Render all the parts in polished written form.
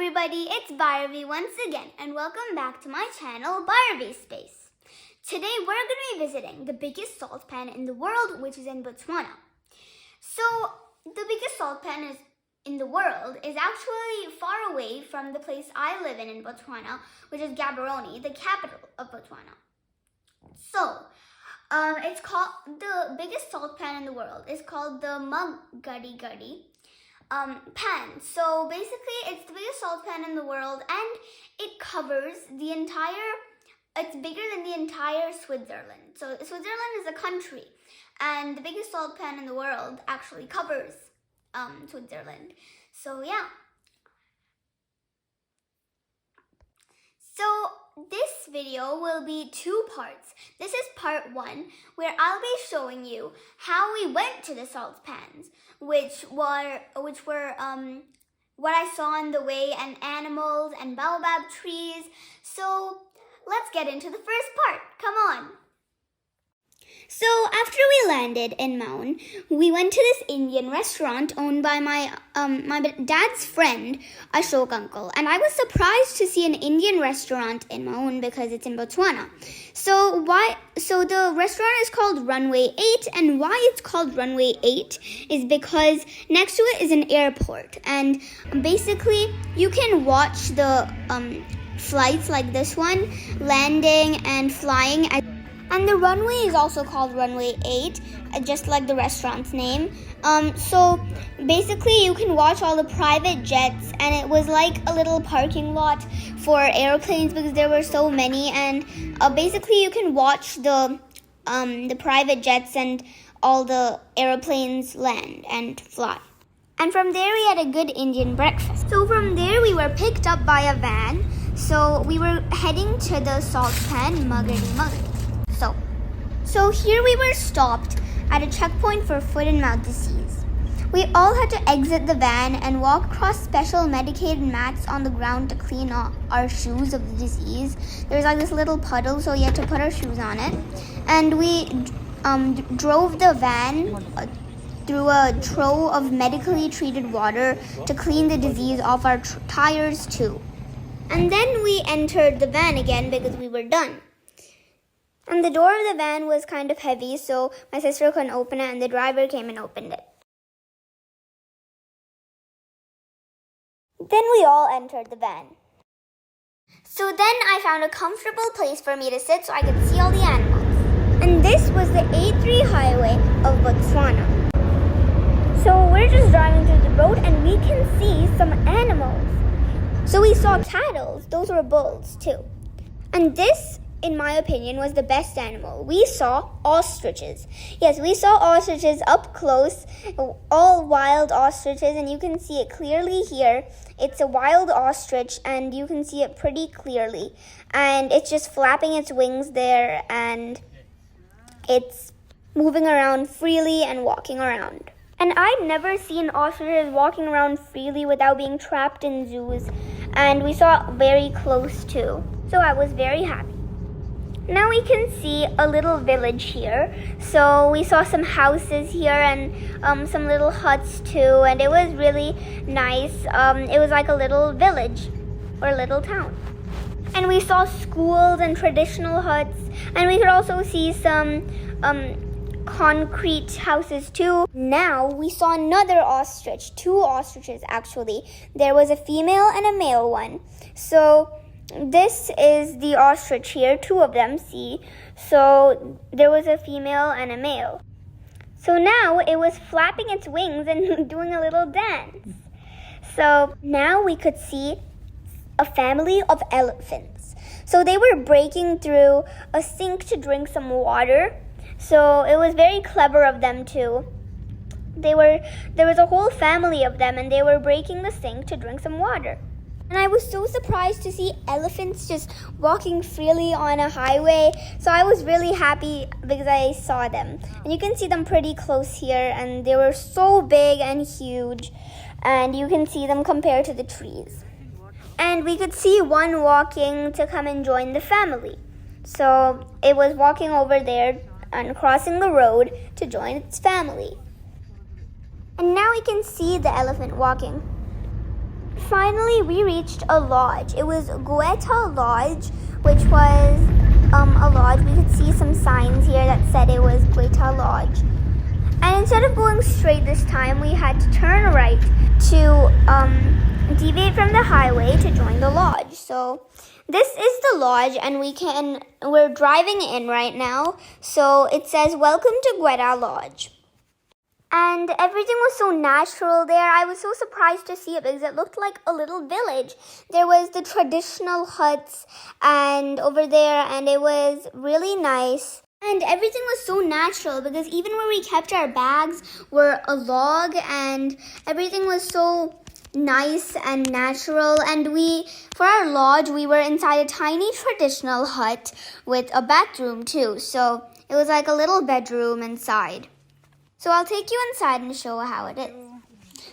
everybody, it's Bharvi once again and welcome back to my channel Bharvi Space. Today we're going to be visiting the biggest salt pan in the world, which is in Botswana. So the biggest salt pan in the world is actually far away from the place I live in Botswana, which is Gaborone, the capital of Botswana. So it's called, the biggest salt pan in the world is called the Makgadikgadi Pan. So basically it's the biggest salt pan in the world and it covers the entire, it's bigger than the entire Switzerland. So Switzerland is a country and the biggest salt pan in the world actually covers Switzerland. So yeah. So this video will be two parts. This is part one, where I'll be showing you how we went to the salt pans, which were what I saw on the way, and animals and baobab trees. So let's get into the first part. Come on. So after we landed in Maun, we went to this Indian restaurant owned by my dad's friend, Ashok uncle. And I was surprised to see an Indian restaurant in Maun because it's in Botswana. So the restaurant is called Runway 8, and why it's called Runway 8 is because next to it is an airport. And basically you can watch the flights like this one landing and flying. And the runway is also called Runway 8, just like the restaurant's name. So basically you can watch all the private jets, and it was like a little parking lot for airplanes because there were so many. And basically you can watch the private jets and all the airplanes land and fly. And from there we had a good Indian breakfast. So from there we were picked up by a van. So we were heading to the salt pan, Makgadikadi. So here we were stopped at a checkpoint for foot and mouth disease. We all had to exit the van and walk across special medicated mats on the ground to clean off our shoes of the disease. There was like this little puddle, so we had to put our shoes on it. And we drove the van through a trough of medically treated water to clean the disease off our tires too. And then we entered the van again because we were done. And the door of the van was kind of heavy, so my sister couldn't open it, and the driver came and opened it. Then we all entered the van. So then I found a comfortable place for me to sit so I could see all the animals. And this was the A3 highway of Botswana. So we're just driving through the road and we can see some animals. So we saw cattle, those were bulls too. And this, in my opinion, was the best animal. We saw ostriches. Yes, we saw ostriches up close, all wild ostriches, and you can see it clearly here. It's a wild ostrich, and you can see it pretty clearly. And it's just flapping its wings there, and it's moving around freely and walking around. And I've never seen ostriches walking around freely without being trapped in zoos, and we saw it very close too. So I was very happy. Now we can see a little village here. So we saw some houses here and some little huts too, and it was really nice. It was like a little village or a little town. And we saw schools and traditional huts, and we could also see some concrete houses too. Now we saw another ostrich, two ostriches actually. There was a female and a male one. So this is the ostrich here, two of them, see? So there was a female and a male. So now it was flapping its wings and doing a little dance. So now we could see a family of elephants. So they were breaking through a sink to drink some water. So it was very clever of them too. There was a whole family of them, and they were breaking the sink to drink some water. And I was so surprised to see elephants just walking freely on a highway. So I was really happy because I saw them. And you can see them pretty close here, and they were so big and huge. And you can see them compared to the trees. And we could see one walking to come and join the family. So it was walking over there and crossing the road to join its family. And now we can see the elephant walking. Finally, we reached a lodge. It was Gueta Lodge, which was a lodge. We could see some signs here that said it was Gueta Lodge. And instead of going straight this time, we had to turn right to deviate from the highway to join the lodge. So this is the lodge, and we're driving in right now. So it says, "Welcome to Gueta Lodge." And everything was so natural there. I was so surprised to see it because it looked like a little village. There was the traditional huts and over there, and it was really nice. And everything was so natural because even where we kept our bags were a log, and everything was so nice and natural. And for our lodge, we were inside a tiny traditional hut with a bathroom too. So it was like a little bedroom inside. So I'll take you inside and show how it is.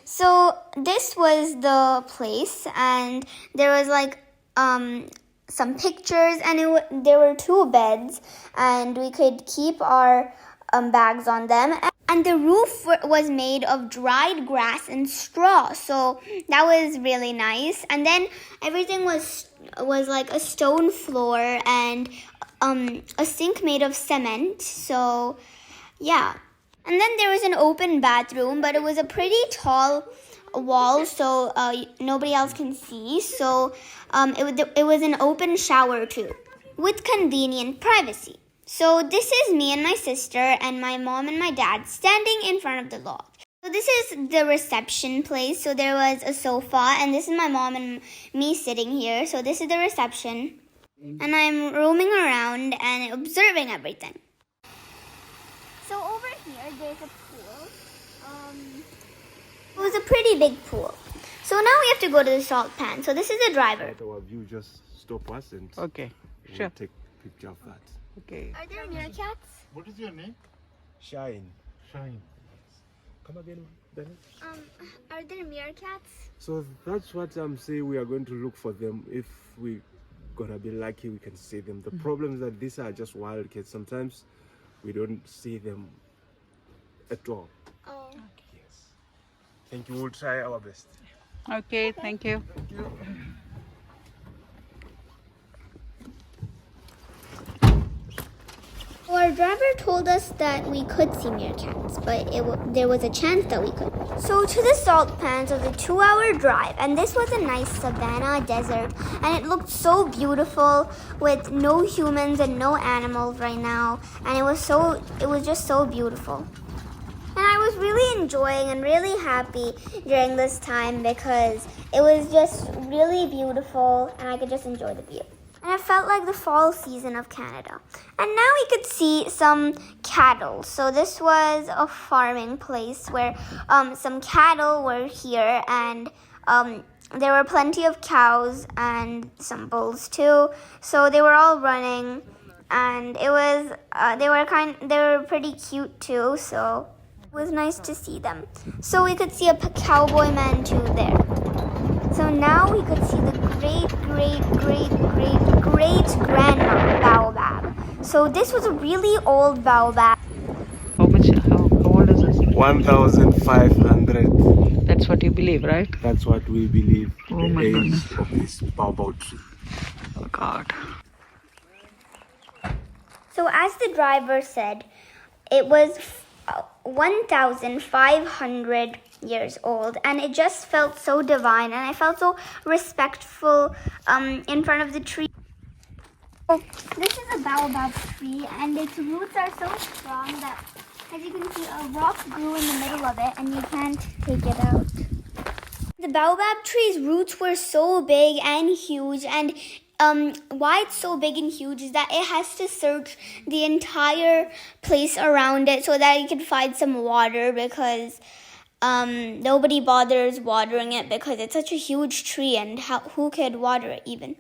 So this was the place, and there was like some pictures, and there were 2 beds, and we could keep our bags on them. And the roof was made of dried grass and straw, so that was really nice. And then everything was like a stone floor and a sink made of cement. So yeah. And then there was an open bathroom, but it was a pretty tall wall, so nobody else can see. So it was an open shower too, with convenient privacy. So this is me and my sister and my mom and my dad standing in front of the lodge. So this is the reception place. So there was a sofa, and this is my mom and me sitting here. So this is the reception, and I'm roaming around and observing everything. So over here, there's a pool. It was a pretty big pool. So now we have to go to the salt pan. So this is the driver. Our view, just stop us and Okay, we'll sure. take a picture of that. Okay. Are there meerkats? What is your name? Shine. Shine. Come again, Dennis. Are there meerkats? So that's what I'm saying. We are going to look for them. If we're gonna be lucky, we can see them. The problem is that these are just wild cats. Sometimes we don't see them at all. Oh. Yes. Thank you. We'll try our best. Okay, thank you. Our driver told us that we could see meerkats, but there was a chance that we could. So to the salt pans was a 2-hour drive, and this was a nice savanna desert, and it looked so beautiful with no humans and no animals right now, and it was just so beautiful. And I was really enjoying and really happy during this time because it was just really beautiful, and I could just enjoy the view. And it felt like the fall season of Canada. And now we could see some cattle. So this was a farming place where some cattle were here, and there were plenty of cows and some bulls too. So they were all running, and it was they were pretty cute too. So it was nice to see them. So we could see a cowboy man too there. So now we could see the great-grandma baobab. So this was a really old baobab. How old is this? 1,500. That's what you believe, right? That's what we believe. Oh the my age goodness. of this baobab tree. Oh God. So as the driver said, it was 1,500 years old, and it just felt so divine, and I felt so respectful in front of the tree. So this is a baobab tree, and its roots are so strong that, as you can see, a rock grew in the middle of it, and you can't take it out. The baobab tree's roots were so big and huge, and why it's so big and huge is that it has to search the entire place around it so that it can find some water, because nobody bothers watering it because it's such a huge tree, and who could water it even?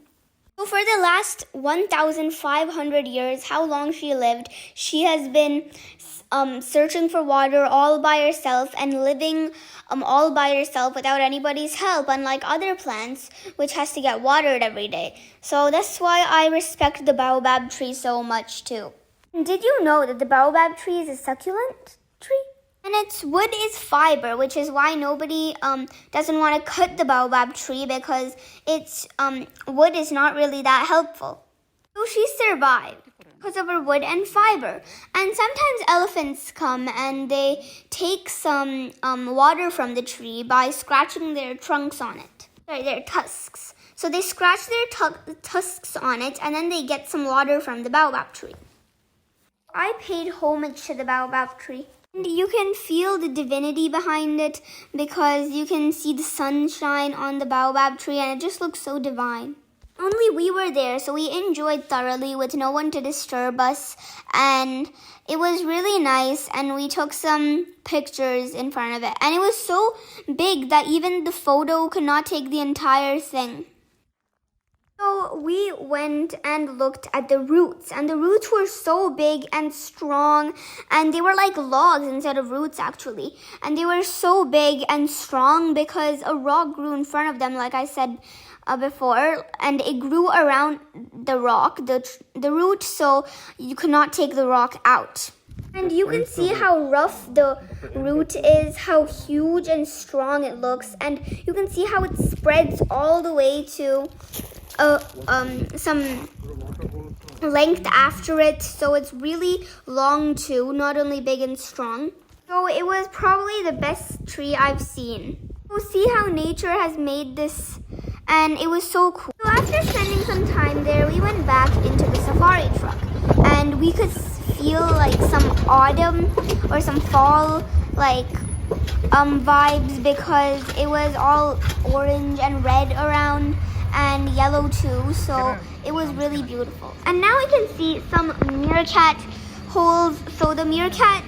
So for the last 1,500 years, how long she lived, she has been searching for water all by herself and living all by herself without anybody's help, unlike other plants, which has to get watered every day. So that's why I respect the baobab tree so much too. And did you know that the baobab tree is a succulent tree? And its wood is fiber, which is why nobody doesn't want to cut the baobab tree, because its wood is not really that helpful. So she survived because of her wood and fiber. And sometimes elephants come and they take some water from the tree by scratching their trunks on it. Sorry, their tusks. So they scratch their tusks on it, and then they get some water from the baobab tree. I paid homage to the baobab tree. And you can feel the divinity behind it because you can see the sunshine on the baobab tree, and it just looks so divine. Only we were there, so we enjoyed thoroughly with no one to disturb us, and it was really nice, and we took some pictures in front of it. And it was so big that even the photo could not take the entire thing. So we went and looked at the roots, and the roots were so big and strong, and they were like logs instead of roots actually. And they were so big and strong because a rock grew in front of them, like I said before, and it grew around the rock, the root, so you could not take the rock out. And you can see how rough the root is, how huge and strong it looks, and you can see how it spreads all the way to some length after it, so it's really long too, not only big and strong. So it was probably the best tree I've seen. So see how nature has made this, and it was so cool. So after spending some time there, we went back into the safari truck, and we could feel like some autumn or some fall like vibes, because it was all orange and red around, and yellow too, so it was really beautiful. And now we can see some meerkat holes. So the meerkat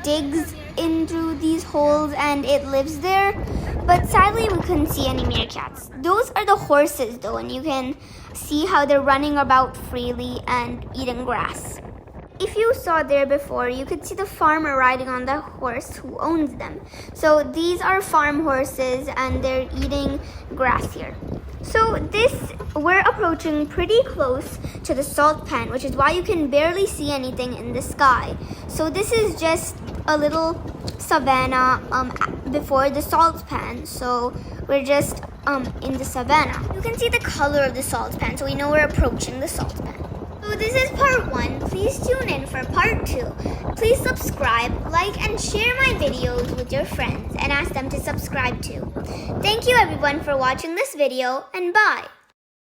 digs into these holes and it lives there, but sadly we couldn't see any meerkats. Those are the horses though, and you can see how they're running about freely and eating grass. If you saw there before, you could see the farmer riding on the horse who owns them. So these are farm horses, and they're eating grass here. So we're approaching pretty close to the salt pan, which is why you can barely see anything in the sky. So this is just a little savanna before the salt pan. So we're just in the savanna. You can see the color of the salt pan, so we know we're approaching the salt pan. So this is part 1. Please tune in for part 2. Please subscribe, like, and share my videos with your friends and ask them to subscribe too. Thank you everyone for watching this video, and bye.